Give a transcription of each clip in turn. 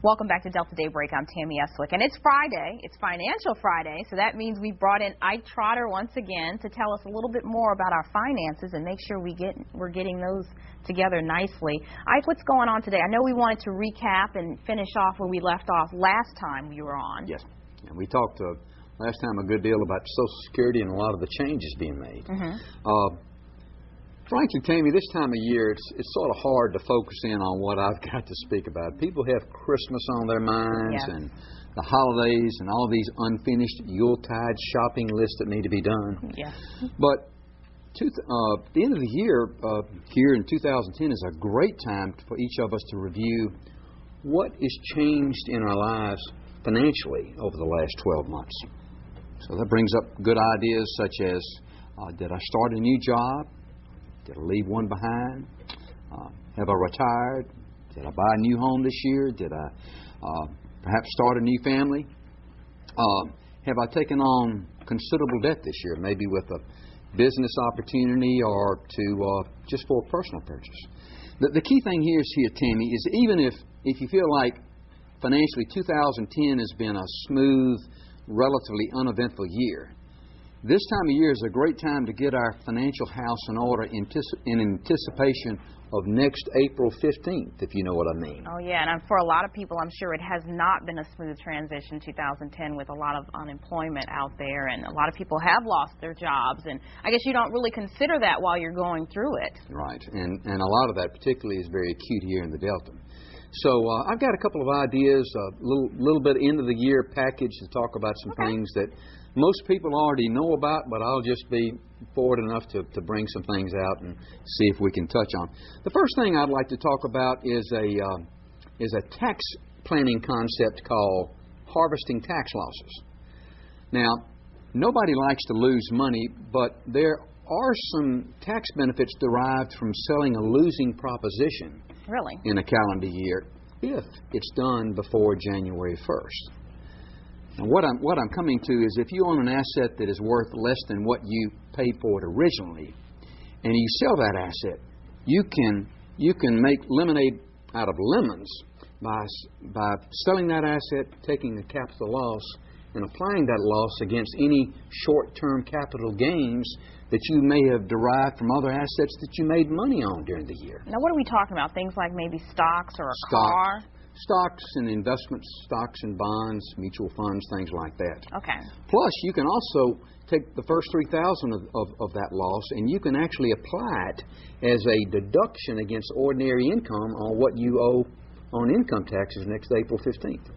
Welcome back to Delta Daybreak. I'm Tammy Eswick, and it's Friday. It's Financial Friday, so that means we brought in Ike Trotter once again to tell us a little bit more about our finances and make sure we're getting those together nicely. Ike, what's going on today? I know we wanted to recap and finish off where we left off last time you were on. Yes, and we talked last time a good deal about Social Security and a lot of the changes being made. Frankly, Tammy, this time of year, it's sort of hard to focus in on what I've got to speak about. People have Christmas on their minds and the holidays and all these unfinished Yuletide shopping lists that need to be done. Yeah. But the end of the year here in 2010 is a great time for each of us to review what is changed in our lives financially over the last 12 months. So that brings up good ideas such as, did I start a new job? Did I leave one behind? Have I retired? Did I buy a new home this year? Did I perhaps start a new family? Have I taken on considerable debt this year, maybe with a business opportunity or to just for a personal purchase? The key thing here, Tammy, is even if you feel like financially 2010 has been a smooth, relatively uneventful year, this time of year is a great time to get our financial house in order in anticipation of next April 15th, if you know what I mean. Oh, yeah, and for a lot of people, I'm sure it has not been a smooth transition 2010 with a lot of unemployment out there, and a lot of people have lost their jobs, and I guess you don't really consider that while you're going through it. Right, and a lot of that particularly is very acute here in the Delta. So I've got a couple of ideas, a little bit end of the year package to talk about some things that most people already know about, but I'll just be forward enough to bring some things out and see if we can touch on. The first thing I'd like to talk about is a tax planning concept called harvesting tax losses. Now, nobody likes to lose money, but there are some tax benefits derived from selling a losing proposition in a calendar year if it's done before January 1st. Now, what I'm coming to is if you own an asset that is worth less than what you paid for it originally, and you sell that asset, you can make lemonade out of lemons by selling that asset, taking a capital loss, and applying that loss against any short-term capital gains that you may have derived from other assets that you made money on during the year. Now, what are we talking about? Things like maybe stocks or a car? Stocks and investments, stocks and bonds, mutual funds, things like that. Okay. Plus, you can also take the first $3,000 of that loss, and you can actually apply it as a deduction against ordinary income on what you owe on income taxes next April 15th.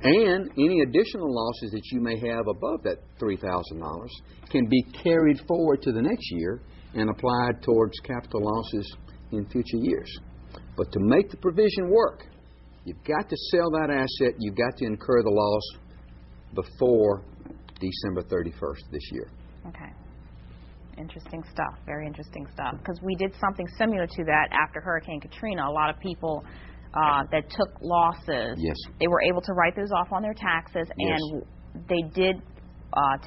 And any additional losses that you may have above that $3,000 can be carried forward to the next year and applied towards capital losses in future years. But to make the provision work, you've got to sell that asset, you've got to incur the loss before December 31st this year. Okay. Interesting stuff, very interesting stuff. Because we did something similar to that after Hurricane Katrina. A lot of people that took losses, they were able to write those off on their taxes, and they did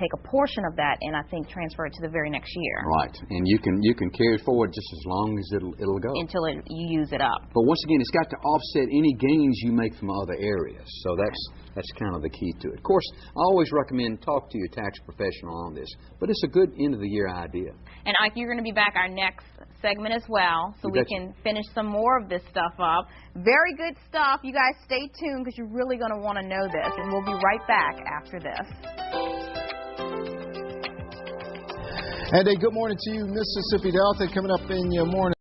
take a portion of that and I think transfer it to the very next year. Right, and you can carry it forward just as long as it'll go. Until you use it up. But once again, it's got to offset any gains you make from other areas. So that's kind of the key to it. Of course, I always recommend talk to your tax professional on this, but it's a good end of the year idea. And Ike, you're going to be back our next segment as well, so we can finish some more of this stuff up. Very good stuff. You guys stay tuned because you're really going to want to know this, and we'll be right back after this. And a good morning to you, Mississippi Delta, coming up in your morning.